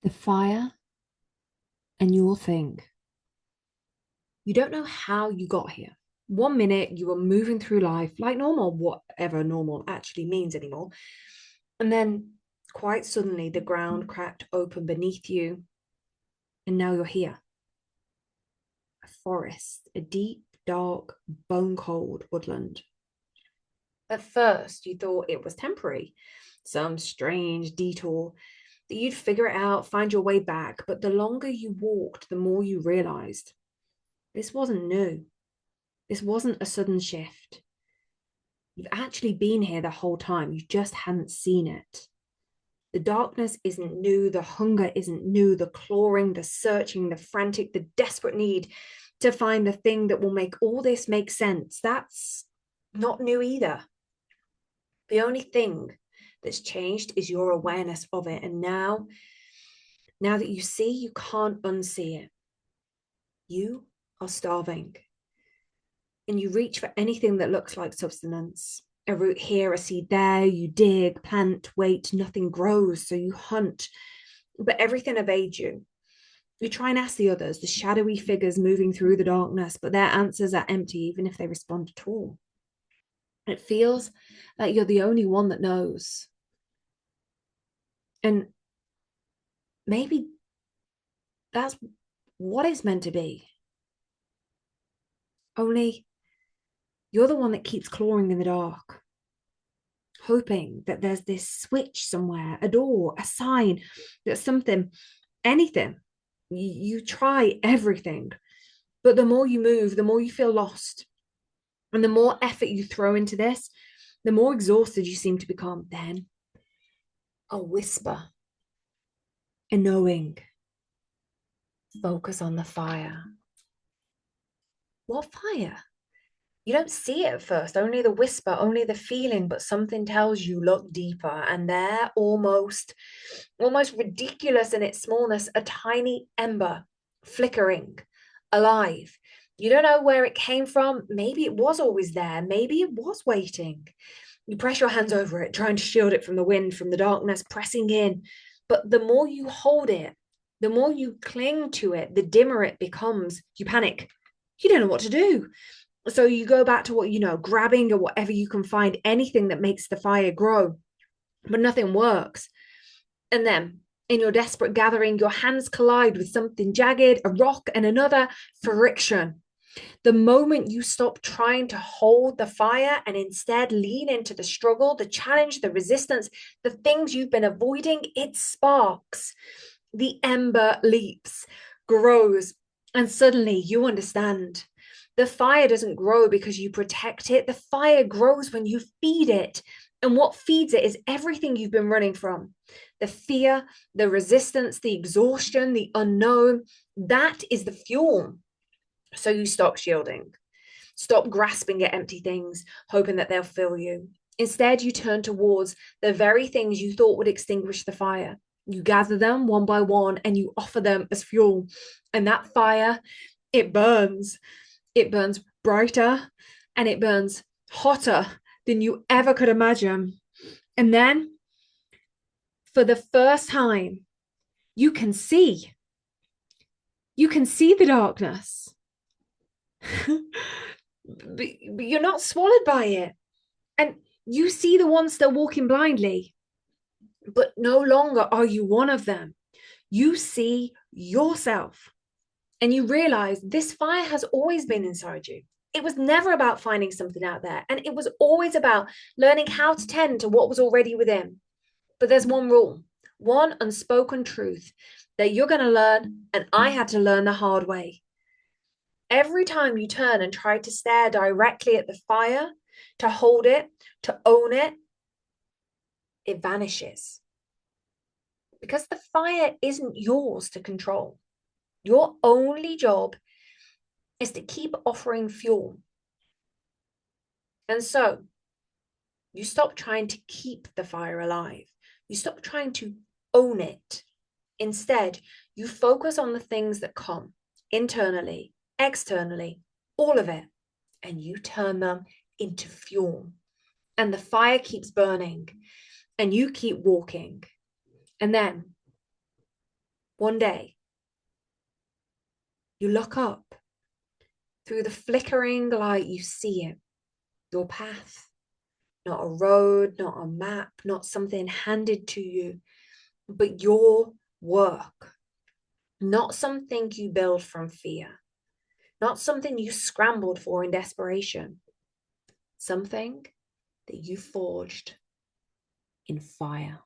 The fire and your thing. You don't know how you got here. One minute you were moving through life like normal, whatever normal actually means anymore. And then quite suddenly the ground cracked open beneath you. And now you're here. A forest, a deep, dark, bone cold woodland. At first, you thought it was temporary, some strange detour that you'd figure it out, find your way back. But the longer you walked, the more you realized this wasn't new. This wasn't a sudden shift. You've actually been here the whole time. You just hadn't seen it. The darkness isn't new. The hunger isn't new. The clawing, the searching, the frantic, the desperate need to find the thing that will make all this make sense. That's not new either. The only thing that's changed is your awareness of it. And now that you see, you can't unsee it. You are starving. And you reach for anything that looks like substance. A root here, a seed there, you dig, plant, wait, nothing grows, so you hunt. But everything evades you. You try and ask the others, the shadowy figures moving through the darkness, but their answers are empty, even if they respond at all. It feels like you're the only one that knows. And maybe that's what it's meant to be. Only you're the one that keeps clawing in the dark, hoping that there's this switch somewhere, a door, a sign, that something, anything. You try everything, but the more you move, the more you feel lost. And the more effort you throw into this, the more exhausted you seem to become. Then a whisper, a knowing, focus on the fire. What fire? You don't see it at first, only the whisper, only the feeling, but something tells you look deeper. And there, almost ridiculous in its smallness, a tiny ember flickering, alive. You don't know where it came from. Maybe it was always there. Maybe it was waiting. You press your hands over it, trying to shield it from the wind, from the darkness, pressing in. But the more you hold it, the more you cling to it, the dimmer it becomes. You panic. You don't know what to do. So you go back to what you know, grabbing or whatever you can find, anything that makes the fire grow, but nothing works. And then in your desperate gathering, your hands collide with something jagged, a rock, and another. Friction. The moment you stop trying to hold the fire and instead lean into the struggle, the challenge, the resistance, the things you've been avoiding, it sparks. The ember leaps, grows, and suddenly you understand. The fire doesn't grow because you protect it. The fire grows when you feed it. And what feeds it is everything you've been running from: the fear, the resistance, the exhaustion, the unknown. That is the fuel. So you stop shielding, stop grasping at empty things, hoping that they'll fill you. Instead, you turn towards the very things you thought would extinguish the fire. You gather them one by one and you offer them as fuel. And that fire, it burns. It burns brighter and it burns hotter than you ever could imagine. And then, for the first time, you can see. You can see the darkness. but you're not swallowed by it. And you see the ones still walking blindly, but no longer are you one of them. You see yourself and you realize this fire has always been inside you. It was never about finding something out there, and it was always about learning how to tend to what was already within. But there's one rule, one unspoken truth that you're going to learn, and I had to learn the hard way. Every time you turn and try to stare directly at the fire, to hold it, to own it, it vanishes. Because the fire isn't yours to control. Your only job is to keep offering fuel. And so you stop trying to keep the fire alive. You stop trying to own it. Instead, you focus on the things that come internally, externally, all of it, and you turn them into fuel. And the fire keeps burning and you keep walking. And then One day, you look up. Through the flickering light, you see it, your path. Not a road, not a map, not something handed to you, but your work. Not something you build from fear. Not something you scrambled for in desperation. Something that you forged in fire.